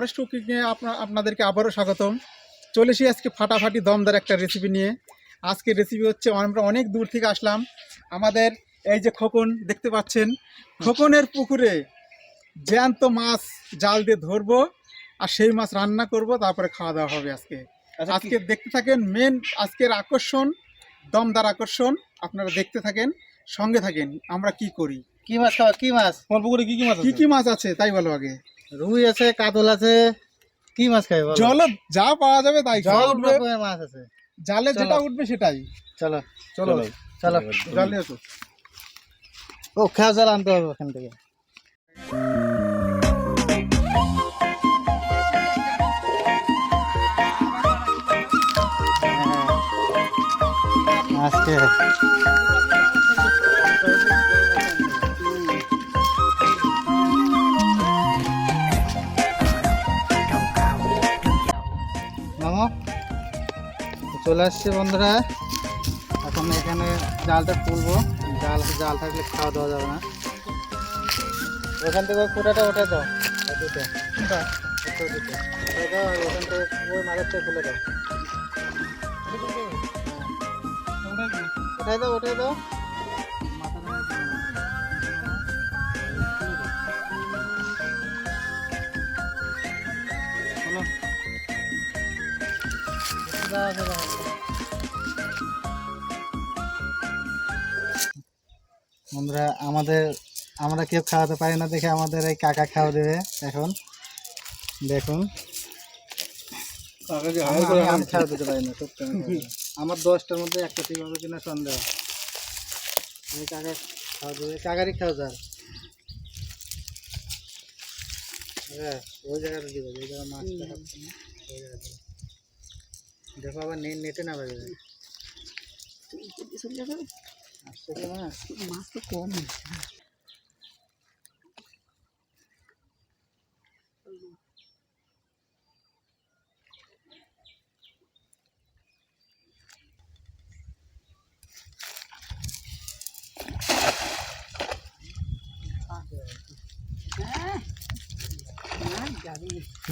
Forest কুকিংয়ে আপনাদেরকে আবারও স্বাগতম। চলে এসেছি আজকে ফাটাফাটি দমদার একটা রেসিপি নিয়ে। আজকে রেসিপি হচ্ছে, আমরা অনেক দূর থেকে আসলাম। আমাদের এই যে খোকন দেখতে পাচ্ছেন, খোকনের পুকুরে জ্যান্ত মাছ জাল দিয়ে ধরবো আর সেই মাছ রান্না করব, তারপরে খাওয়া দাওয়া হবে। আজকে দেখতে থাকেন। মেন আজকের আকর্ষণ, দমদার আকর্ষণ। আপনারা দেখতে থাকেন, সঙ্গে থাকেন। আমরা কি করি, কি মাছ খাওয়া? কি মাছ? তোমার পুকুরে কি কি মাছ আছে তাই বলো আগে। রুই আছে, কাতল আছে, কি মাছ খাই বলো? জল যা পাওয়া যাবে তাই সব উঠবে। রকমের মাছ আছে, জালে যেটা উঠবে সেটাই। চলো চলো চলো জাল নিয়ে আসো। ও খেয়া জাল আনতে হবে ওখান থেকে। আজকে মামা চলে আসছে বন্ধুরা। এখন এখানে জালটা তুলবো। জাল থাকলে খাওয়া দাওয়া যাবে না। ওখান থেকে ওই ফুটাটা উঠে দাও, দুটো উঠে দাও। আর ওখান থেকে ওই মাছেরটা খুলে দাও, উঠে দাও। বন্ধুরা আমরা কেউ খাওয়াতে পারি না দেখে আমাদের এই কাকা খাওয়া দেবে এখন। দেখুন, আমি খাওয়া দিতে পারি না সত্যি। আমার 10টার মধ্যে একটা ঠিক হবে কিনা সন্দেহ। আমি কাকা খাওয়া দেবে, কাকারই খাওয়া যায়। হ্যাঁ, ওই জায়গাটা দিবে, ওই জায়গায় মাছটা খাচ্ছে না, ওই জায়গাটা দেখো। আবার নেটে না বাজে মাছ তো কম।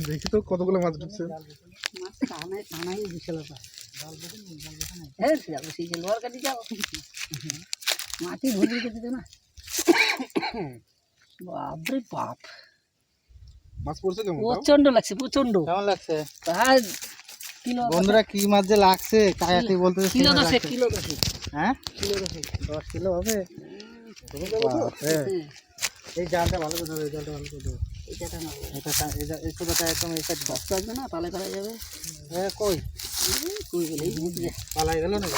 দেখি তো কতগুলো মাছ ঢুকছে। মাটি ভরে দিতে না। বাপরে বাপ, মাছ পড়ছে কেমন? প্রচন্ড লাগছে, প্রচন্ড। কেমন লাগছে তার কিলো বন্ধুরা? কি মাছ যে লাগছে কাকা কি বলতে কিলো 10, কিলো 10। হ্যাঁ, কিলো 10। 10 কিলো হবে। এই জালটা ভালো করে ধরো, এই জালটা ভালো করে ধরো। এটা না, এই ছোটটা একদম এই সাইড কষ্ট আসবে না, পালে করা যাবে। হ্যাঁ, কই কই গেলে পালাই গেল না?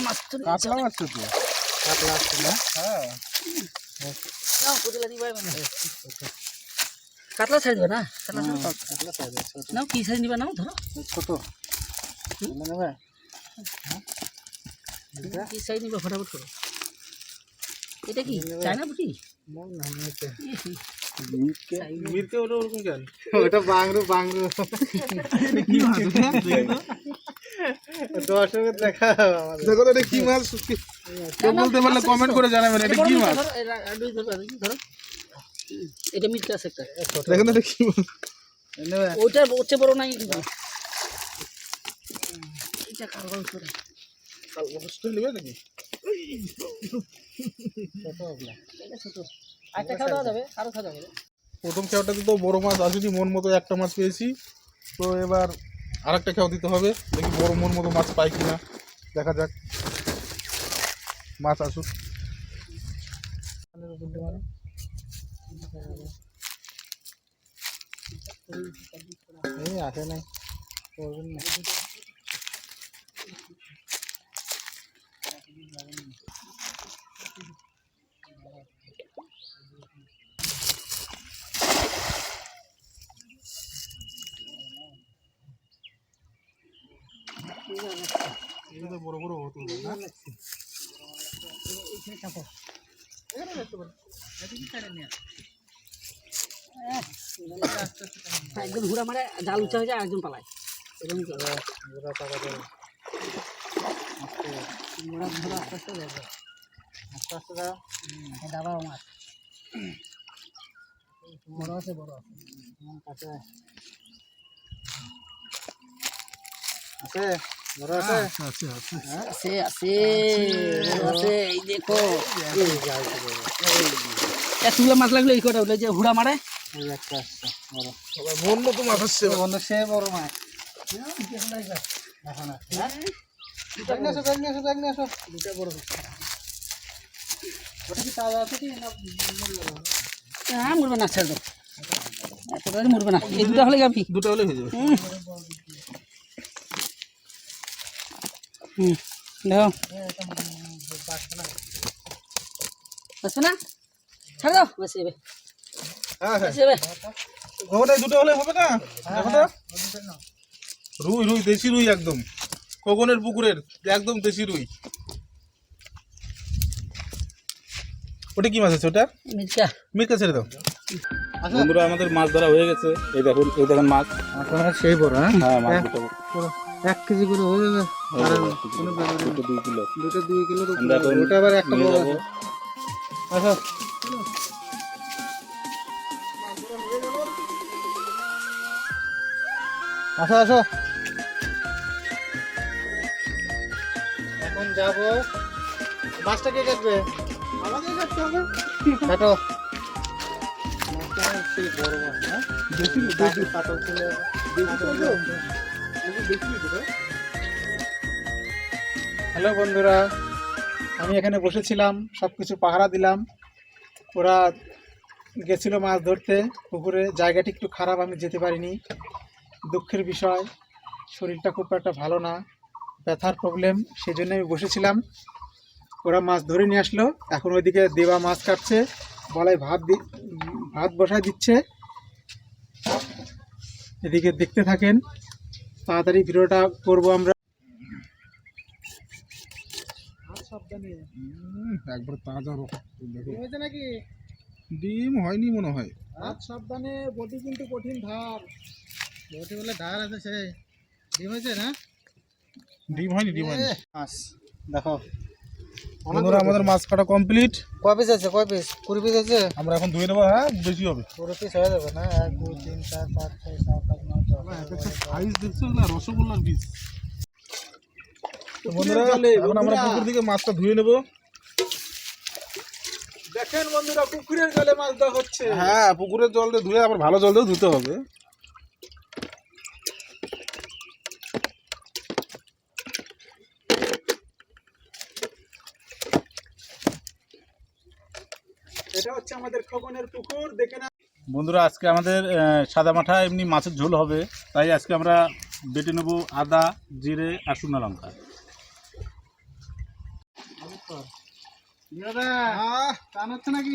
মাছ তো কাতলা মাছ তো। কাতলা আসছে না? হ্যাঁ, কাতলা সাইজ না, কাতলা কাতলা সাইজ ছোট। নাও, কি সাইজ নিবা নাও, ধরো ছোট নেবে। কি সাইজ নিবা, ফটাফট করো। এটা কি চায়না বুঝি? মিরকে ওটা ওরকম কেন? ওটা বাংরু বাংরু। দর্শকের দেখা দেখো তো এটা কি মাছ। কেউ বলতে পারলে কমেন্ট করে জানাবেন এটা কি মাছ। ধরো, এটা মিট আছে একটা। দেখেন তো এটা কি মাছ। নেবে। ওইটা হচ্ছে বড় নাই কিন্তু। এটা কারণ করে হোস্টেল নেবে নাকি? এটা ছোট। আরেকটা খাওয়া দাওয়া যাবে, আরো খাওয়া যাবে। প্রথম খেয়াটাতে তো বড় মাছ আসেনি, মন মতো একটা মাছ পেয়েছি। তো এবার আরেকটা খেয়াও দিতে হবে, দেখি বড় মন মতো মাছ পাই কিনা, দেখা যাক। মাছ আসুক। এই আসে নাই, করবেন না। এগুলো বড় বড় হতো না? একজন ঘুরা মারে, জাল উঁচা হয়ে যায়, একজন পালায়। এরকম ঘোড়া টাকা দেবে ঘোড়া ঘোড়া আস্তে আস্তে যাবে। আস্তে আস্তে দাও। দাবাও মাছ। বড় আছে বড় আছে কাছে আছে বড় আছে আছে আছে আছে আছে বড় আছে এই দেখো এতগুলো মাছ লাগলো এই কটা ওই যে হুড়া মারে এই একটা আসছে বড় বন্ধু তো মাছ আসছে বন্ধু সে বড় মাছ এখন আসো দুটা বড় ওটা কি তাজা আছে কি না হ্যাঁ মরবে না ছেড়ে দাও এতটা মরবে না এই দুটো হলে গাবি দুটো হলে হয়ে যাবে দেখো বাঁচবে না ছাড়ে দাও বেশি যাবে হ্যাঁ হ্যাঁ বেশি যাবে ঘোড়ায় দুটো হলে হবে না দেখো তো রুই রুই দেশি রুই একদম খোকনের পুকুরের একদম দেশি রুই ওটা কি মাছ আছে ওটা মির্চা মির্কা ছেড়ে দাও বন্ধুরা আমাদের মাছ ধরা হয়ে গেছে এই দেখুন মাছ সেই বড় হ্যাঁ হ্যাঁ মাছ দুটো 1 কেজি করে হয়ে যাবে আর কোনো ব্যাপার নেই 2 কিলো দুটো 2 কিলো আমরা এখন ওটা আবার একটা নিয়ে বড় যাবো। আছে আসো আসো এখন যাবো মাছটা কে কাটবে আমাদের কাটতে হবে কাটো মাছটা সেই বড় মাছ হ্যাঁ দেশি পাতল ছিল হ্যালো বন্ধুরা আমি এখানে বসেছিলাম সব কিছু পাহারা দিলাম ওরা গেছিল মাছ ধরতে পুকুরে জায়গাটি একটু খারাপ আমি যেতে পারিনি দুঃখের বিষয় শরীরটা খুব একটা ভালো না ব্যথার প্রবলেম সেই জন্য আমি বসেছিলাম ওরা মাছ ধরে নিয়ে আসলো এখন ওইদিকে দেবা মাছ কাটছে বলাই ভাত বসায় দিচ্ছে এদিকে দেখতে থাকেন তাড়াতাড়ি ভিডিওটা করবো আমরা একবার তাজা হয়েছে নাকি ডিম হয়নি মনে হয় হাত সাবধানে বটি কিন্তু কঠিন ধার বটি বলে ধার আছে সেই ডিম হয়েছে না ডিম হয়নি মাছ দেখো বন্ধুরা আমাদের মাছ কাটা কমপ্লিট কয় পিস আছে কয় পিস 20 পিস আছে আমরা এখন ধুয়ে নেবো হ্যাঁ বেশি হবে 20 পিস হয়ে যাবে না 1 2 3 4 5 6 7 8 9 10 সাইজ দেখছো না রসগোল্লার পিস বন্ধুরা এখন আমরা পুকুর থেকে মাছটা ধুয়ে নেবো দেখেন বন্ধুরা পুকুরের জলে মাছ ধরা হচ্ছে হ্যাঁ পুকুরের জল দিয়ে ধুয়ে আবার ভালো জল দিয়েও ধুতে হবে এটা হচ্ছে আমাদের খোকনের পুকুর দেখে না বন্ধুরা আজকে আমাদের সাদা মাঠা এমনি মাছের ঝোল হবে তাই আজকে আমরা বেটে নেব আদা জিরে আর শুকনো লঙ্কা দাদা টান হচ্ছে নাকি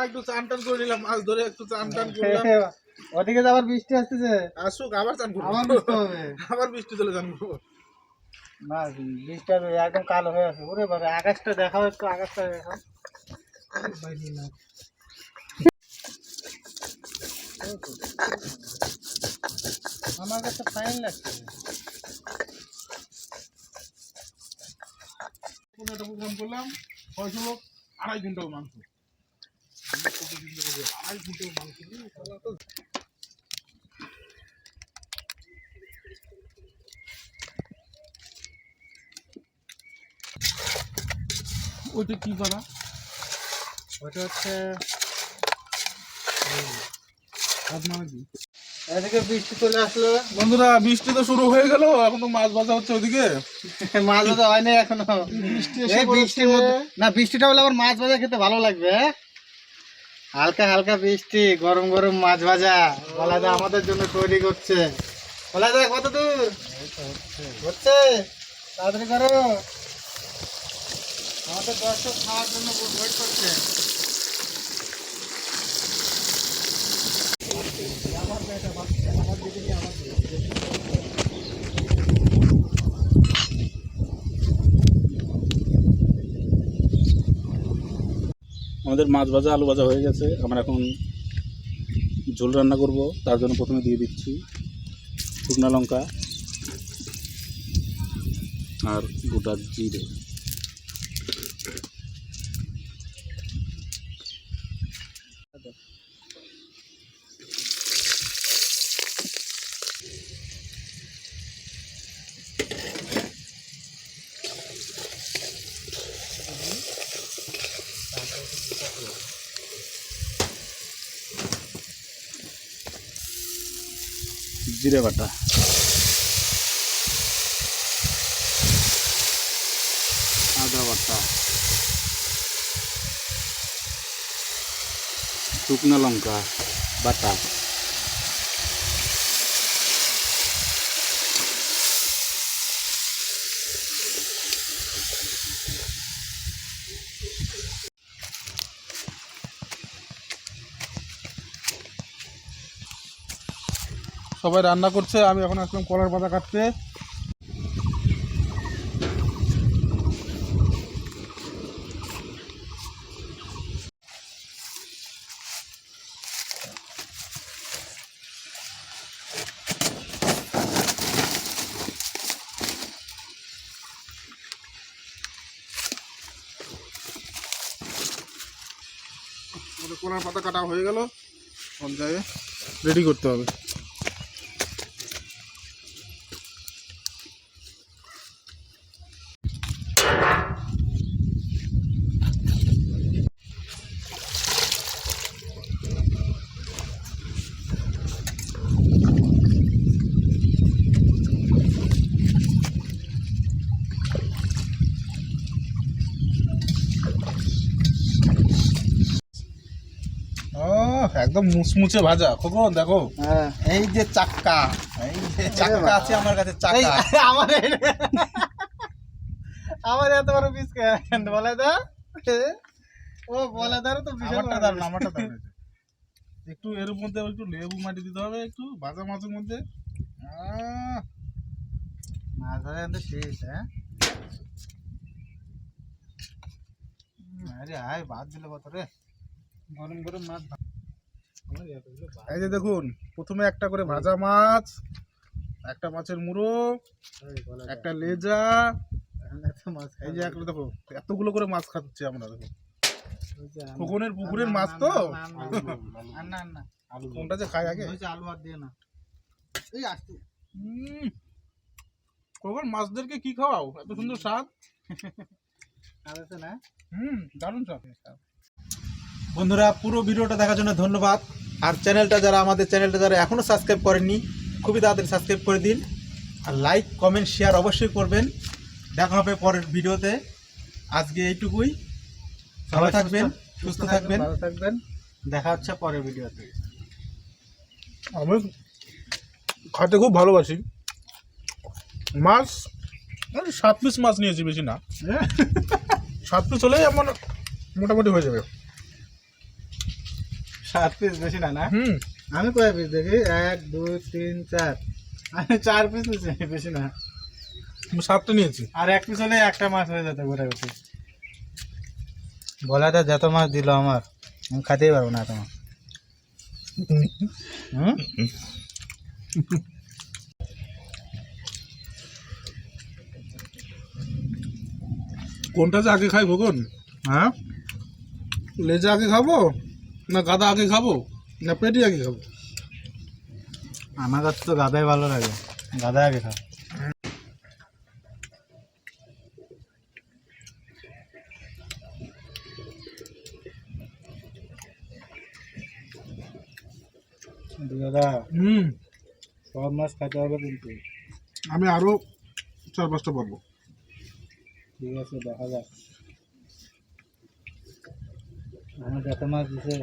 একটু চান টান করে নিলাম মাছ ধরে একটু চান টান করলাম ওদিকে তো আবার বৃষ্টি আসতেছে আসুক আবার চান করবো আবার বৃষ্টি হবে আবার বৃষ্টি চলে জানবো না বৃষ্টি হবে একদম কালো হয়ে আছে ওরে বাবা আকাশটা দেখাও একটু আকাশটা দেখাও আমার কাছে ফাইন লাগছে একটা প্রোগ্রাম করলাম হয়তো 2.5 কুইন্টাল মাংস 2.5 কুইন্টাল মাংস ওইটা কি করা ওটা হচ্ছে আপনারা কি এদিকে বৃষ্টি চলে আসলো বন্ধুরা বৃষ্টি তো শুরু হয়ে গেল এখন তো মাছ ভাজা হচ্ছে ওদিকে মাছ ভাজা হয়নি এখনো বৃষ্টির মধ্যে না বৃষ্টিটা হলে আবার মাছ ভাজা খেতে ভালো লাগবে হালকা হালকা বৃষ্টি গরম গরম মাছ ভাজা বলা যায় আমাদের জন্য তৈরি করছে বলা যায় কত দূর হচ্ছে তাড়াতাড়ি করো আমাদের দর্শক খাওয়ার জন্য ওয়েট করছে আমাদের মাছ ভাজা আলু ভাজা হয়ে গেছে আমরা এখন ঝোল রান্না করব তার জন্য প্রথমে দিয়ে দিচ্ছি শুকনো লঙ্কা আর গোটা জিরে জিরে বাটা, আদা বাটা, শুকনো লঙ্কা বাটা, সবাই রান্না করছে, আমি এখন আসলাম কলার পাতা কাটতে। কলার পাতা কাটা হয়ে গেল, পর্যায়ে রেডি করতে হবে। একদম মুচমুচে ভাজা। খোকন দেখো, হ্যাঁ এই যে চাক্কা, এই যে চাক্কা আছে আমার কাছে, চাক্কা। আমার আমার এত বড় পিস কেন বলে দা, ও বলে দাও তো বিশাল আমারটা বড় দারুন, piece। আমারটা দারুন। একটু এর মধ্যে একটু লেবু মাটি দিতে হবে, একটু ভাজা মাছের মধ্যে। মাছ ধরে আনতে শেষ, হ্যাঁ আরে আয় বাদ দিলে কত রে, গরম গরম মাছ এই যে দেখুন, প্রথমে একটা করে ভাজা মাছ, একটা মাছের মুড়ো, একটা লেজা, মাছ এই যে একটা দেখো, এতগুলো করে মাছ খাচ্ছি আমরা। দেখো খোকনের পুকুরের মাছ তো, না না কোনটা যে খাই আগে। আলু আর দিয়ে না, এই আসতে খোকন মাছদেরকে কি খাওয়াও, এত সুন্দর স্বাদ। আছে না। দারুণ স্বাদ। বন্ধুরা, পুরো ভিডিওটা দেখার জন্য ধন্যবাদ। আর আমাদের চ্যানেলটা যারা এখনও সাবস্ক্রাইব করেননি, খুবই তাড়াতাড়ি সাবস্ক্রাইব করে দিন। আর লাইক, কমেন্ট, শেয়ার অবশ্যই করবেন। দেখা হবে পরের ভিডিওতে। আজকে এইটুকুই। ভালো থাকবেন, সুস্থ থাকবেন। ভালো থাকবেন, দেখা হচ্ছে পরের ভিডিওতে। আমি খাতে খুব ভালোবাসি মাছ। 7 পিস মাছ নিয়েছি, বেশি না। 7 পিস হলেই আমার মোটামুটি হয়ে যাবে। 7 পিস বেশি না, না হুম, আমি কয় পিস দেখি, 1 2 3 4, আমি 4 পিস নিয়েছি, বেশি না। আমি 7টা নিয়েছি। আর 1 পিস হলে একটা মাছ হয়ে যেত গোটা গোটি। বলাটা যত মাছ দিল আমার, আমি খাতেই পারবো না এত মাছ। কোনটা যে আগে খাই খোকন? হ্যাঁ, লেজা আগে খাবো, না গাদা আগে খাবো, না পেটি আগে খাবো? আমার কাছে তো গাদাই ভালো লাগে, গাদা আগে খা। দাদা সব মাছ খাতে হবে কিন্তু। আমি আরো 4-5টা পারবো। ঠিক আছে, দেখা যাক। আমার যত মাছ দিছে